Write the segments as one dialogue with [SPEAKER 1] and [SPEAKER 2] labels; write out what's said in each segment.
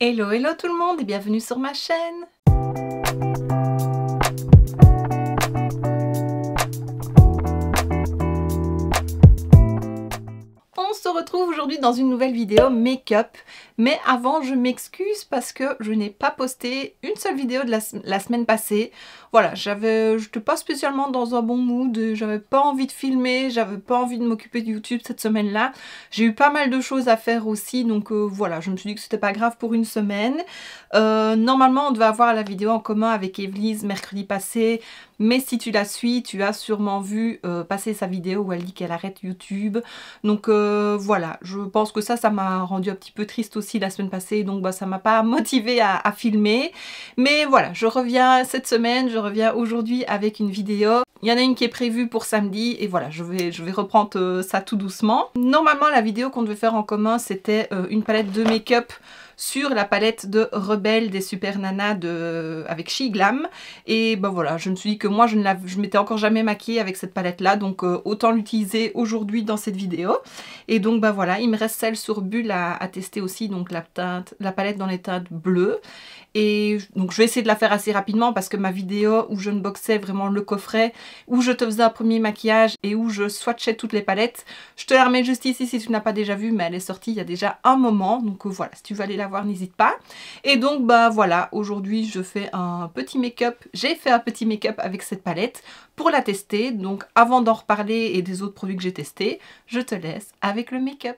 [SPEAKER 1] Hello, hello tout le monde et bienvenue sur ma chaîne. On se retrouve aujourd'hui dans une nouvelle vidéo make-up. Mais avant, je m'excuse parce que je n'ai pas posté une seule vidéo de la semaine passée. Voilà, je n'étais pas spécialement dans un bon mood, j'avais pas envie de filmer, j'avais pas envie de m'occuper de YouTube cette semaine-là. J'ai eu pas mal de choses à faire aussi, donc voilà, je me suis dit que c'était pas grave pour une semaine. Normalement, on devait avoir la vidéo en commun avec Evelyse mercredi passé, mais si tu la suis, tu as sûrement vu passer sa vidéo où elle dit qu'elle arrête YouTube. Donc voilà, je pense que ça m'a rendu un petit peu triste aussi la semaine passée, donc bah, ça m'a pas motivée à filmer. Mais voilà, je reviens cette semaine, je reviens aujourd'hui avec une vidéo. Il y en a une qui est prévue pour samedi et voilà, je vais reprendre ça tout doucement. Normalement, la vidéo qu'on devait faire en commun, c'était une palette de make-up sur la palette de Rebelle des Super Nana avec She Glam. Et ben voilà, je me suis dit que moi je m'étais encore jamais maquillée avec cette palette là, donc autant l'utiliser aujourd'hui dans cette vidéo. Et donc ben voilà, il me reste celle sur Bulle à tester aussi, donc la palette dans les teintes bleues. Et donc je vais essayer de la faire assez rapidement parce que ma vidéo où je unboxais vraiment le coffret, où je te faisais un premier maquillage et où je swatchais toutes les palettes, je te la remets juste ici si tu n'as pas déjà vu, mais elle est sortie il y a déjà un moment, donc voilà, si tu veux aller la voir, n'hésite pas. Et donc bah voilà, aujourd'hui je fais un petit make-up, j'ai fait un petit make-up avec cette palette pour la tester. Donc avant d'en reparler et des autres produits que j'ai testés, je te laisse avec le make-up.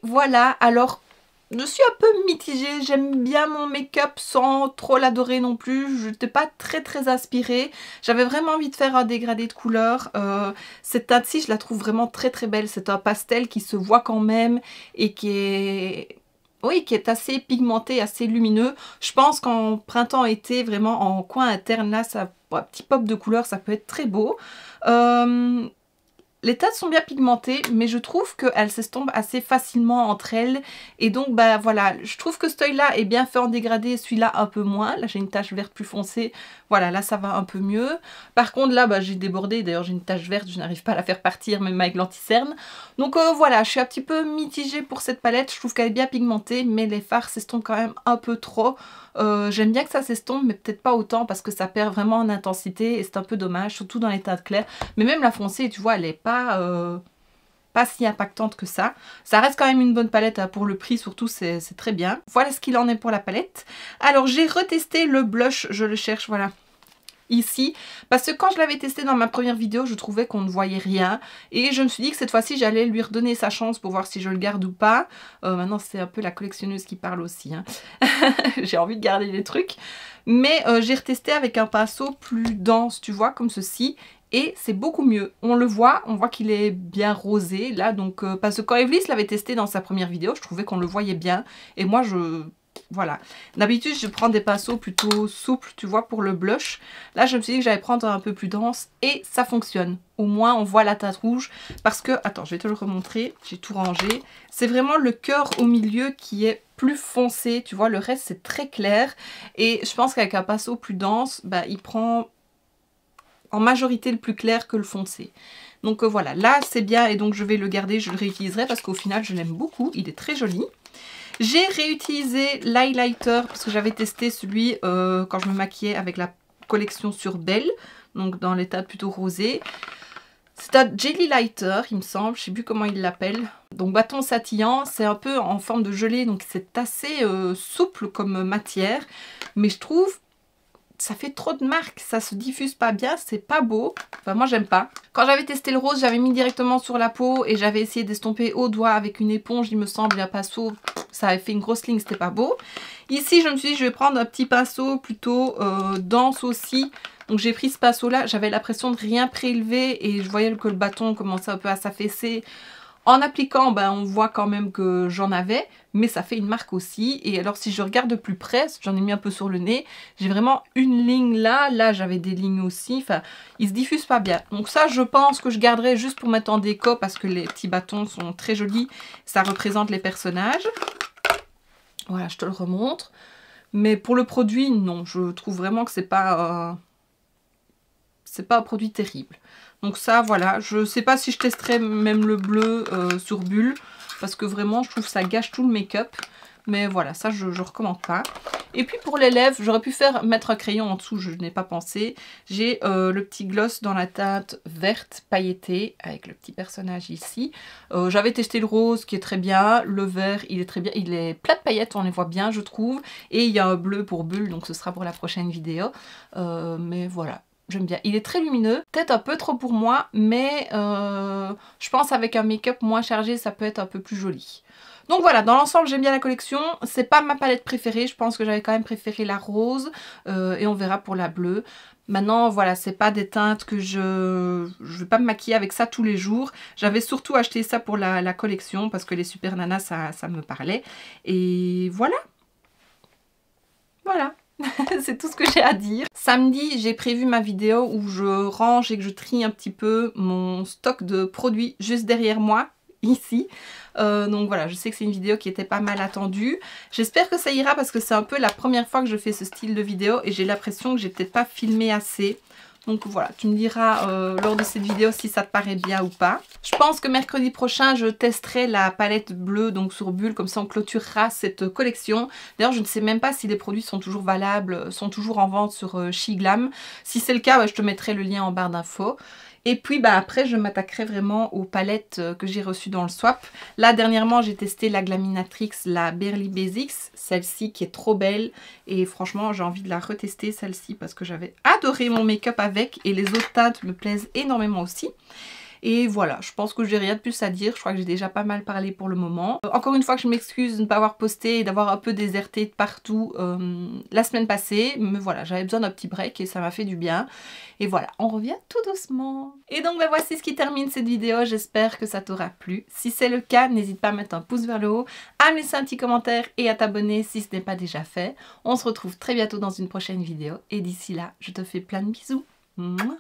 [SPEAKER 1] Voilà, alors Je suis un peu mitigée, j'aime bien mon make-up sans trop l'adorer non plus, je n'étais pas très inspirée. J'avais vraiment envie de faire un dégradé de couleur. Cette teinte-ci, je la trouve vraiment très belle. C'est un pastel qui se voit quand même et qui est... Oui, qui est assez pigmenté, assez lumineux. Je pense qu'en printemps-été, vraiment en coin interne, là, ça, un petit pop de couleur, ça peut être très beau. Les teintes sont bien pigmentées, mais je trouve qu'elles s'estompent assez facilement entre elles. Et donc, bah voilà, je trouve que cet œil-là est bien fait en dégradé, celui-là un peu moins. Là, j'ai une tache verte plus foncée. Voilà, là, ça va un peu mieux. Par contre, là, bah, j'ai débordé. D'ailleurs, j'ai une tache verte, je n'arrive pas à la faire partir, même avec l'anti-cerne. Donc voilà, je suis un petit peu mitigée pour cette palette. Je trouve qu'elle est bien pigmentée, mais les fards s'estompent quand même un peu trop. J'aime bien que ça s'estompe, mais peut-être pas autant parce que ça perd vraiment en intensité et c'est un peu dommage, surtout dans les teintes claires. Mais même la foncée, tu vois, elle est pas si impactante que ça. Ça reste quand même une bonne palette hein, pour le prix, surtout c'est très bien. Voilà ce qu'il en est pour la palette. Alors j'ai retesté le blush, je le cherche, voilà. Ici, parce que quand je l'avais testé dans ma première vidéo, je trouvais qu'on ne voyait rien et je me suis dit que cette fois-ci j'allais lui redonner sa chance pour voir si je le garde ou pas. Maintenant c'est un peu la collectionneuse qui parle aussi, hein. J'ai envie de garder les trucs, mais j'ai retesté avec un pinceau plus dense, tu vois, comme ceci. Et c'est beaucoup mieux. On le voit, on voit qu'il est bien rosé là, donc parce que quand Evelysse l'avait testé dans sa première vidéo, je trouvais qu'on le voyait bien. Et moi voilà. D'habitude, je prends des pinceaux plutôt souples, tu vois, pour le blush. Là, je me suis dit que j'allais prendre un peu plus dense et ça fonctionne. Au moins, on voit la teinte rouge parce que... Attends, je vais te le remontrer. J'ai tout rangé. C'est vraiment le cœur au milieu qui est plus foncé. Tu vois, le reste, c'est très clair. Et je pense qu'avec un pinceau plus dense, bah, il prend en majorité le plus clair que le foncé. Donc voilà, là, c'est bien et donc je vais le garder. Je le réutiliserai parce qu'au final, je l'aime beaucoup. Il est très joli. J'ai réutilisé l'highlighter parce que j'avais testé celui quand je me maquillais avec la collection sur Belle, donc dans les teintes plutôt rosées. C'est un Jelly Lighter, il me semble, je sais plus comment il l'appelle. Donc bâton satillant, c'est un peu en forme de gelée, donc c'est assez souple comme matière. Mais je trouve ça fait trop de marques, ça se diffuse pas bien, c'est pas beau. Enfin moi j'aime pas. Quand j'avais testé le rose, j'avais mis directement sur la peau et j'avais essayé d'estomper au doigt avec une éponge, il me semble, un pinceau, ça avait fait une grosse ligne, c'était pas beau. Ici je me suis dit je vais prendre un petit pinceau plutôt dense aussi. Donc j'ai pris ce pinceau là, j'avais l'impression de rien prélever et je voyais que le bâton commençait un peu à s'affaisser. En appliquant, ben, on voit quand même que j'en avais, mais ça fait une marque aussi. Et alors si je regarde de plus près, j'en ai mis un peu sur le nez, j'ai vraiment une ligne là, là j'avais des lignes aussi, enfin ils se diffusent pas bien. Donc ça je pense que je garderai juste pour mettre en déco parce que les petits bâtons sont très jolis, ça représente les personnages. Voilà, je te le remontre. Mais pour le produit, non, je trouve vraiment que c'est pas un produit terrible. Donc ça, voilà, je sais pas si je testerai même le bleu sur Bulle, parce que vraiment, je trouve que ça gâche tout le make-up. Mais voilà, ça, je recommande pas. Et puis pour les lèvres, j'aurais pu mettre un crayon en dessous, je n'ai pas pensé. J'ai le petit gloss dans la teinte verte pailletée, avec le petit personnage ici. J'avais testé le rose, qui est très bien. Le vert, il est très bien. Il est plein de paillettes, on les voit bien, je trouve. Et il y a un bleu pour Bulle, donc ce sera pour la prochaine vidéo. Mais voilà. J'aime bien. Il est très lumineux, peut-être un peu trop pour moi, mais je pense avec un make-up moins chargé, ça peut être un peu plus joli. Donc voilà, dans l'ensemble, j'aime bien la collection. C'est pas ma palette préférée, je pense que j'avais quand même préféré la rose, et on verra pour la bleue. Maintenant, voilà, c'est pas des teintes que je vais pas me maquiller avec ça tous les jours. J'avais surtout acheté ça pour la collection, parce que les Super Nana, ça me parlait. Et voilà. Voilà. C'est tout ce que j'ai à dire. Samedi, j'ai prévu ma vidéo où je range et que je trie un petit peu mon stock de produits juste derrière moi, ici. Donc voilà, je sais que c'est une vidéo qui était pas mal attendue. J'espère que ça ira parce que c'est un peu la première fois que je fais ce style de vidéo et j'ai l'impression que j'ai peut-être pas filmé assez. Donc voilà, tu me diras lors de cette vidéo si ça te paraît bien ou pas. Je pense que mercredi prochain, je testerai la palette bleue donc sur Bulle, comme ça on clôturera cette collection. D'ailleurs, je ne sais même pas si les produits sont toujours valables, sont toujours en vente sur Shiglam. Si c'est le cas, ouais, je te mettrai le lien en barre d'infos. Et puis bah, après je m'attaquerai vraiment aux palettes que j'ai reçues dans le swap. Là dernièrement j'ai testé la Glaminatrix, la Barely Basics, celle-ci qui est trop belle. Et franchement j'ai envie de la retester celle-ci parce que j'avais adoré mon make-up avec et les autres teintes me plaisent énormément aussi. Et voilà, je pense que j'ai rien de plus à dire, je crois que j'ai déjà pas mal parlé pour le moment. Encore une fois, je m'excuse de ne pas avoir posté et d'avoir un peu déserté de partout la semaine passée, mais voilà, j'avais besoin d'un petit break et ça m'a fait du bien. Et voilà, on revient tout doucement. Et donc ben, voici ce qui termine cette vidéo, j'espère que ça t'aura plu. Si c'est le cas, n'hésite pas à mettre un pouce vers le haut, à me laisser un petit commentaire et à t'abonner si ce n'est pas déjà fait. On se retrouve très bientôt dans une prochaine vidéo et d'ici là, je te fais plein de bisous. Mouah.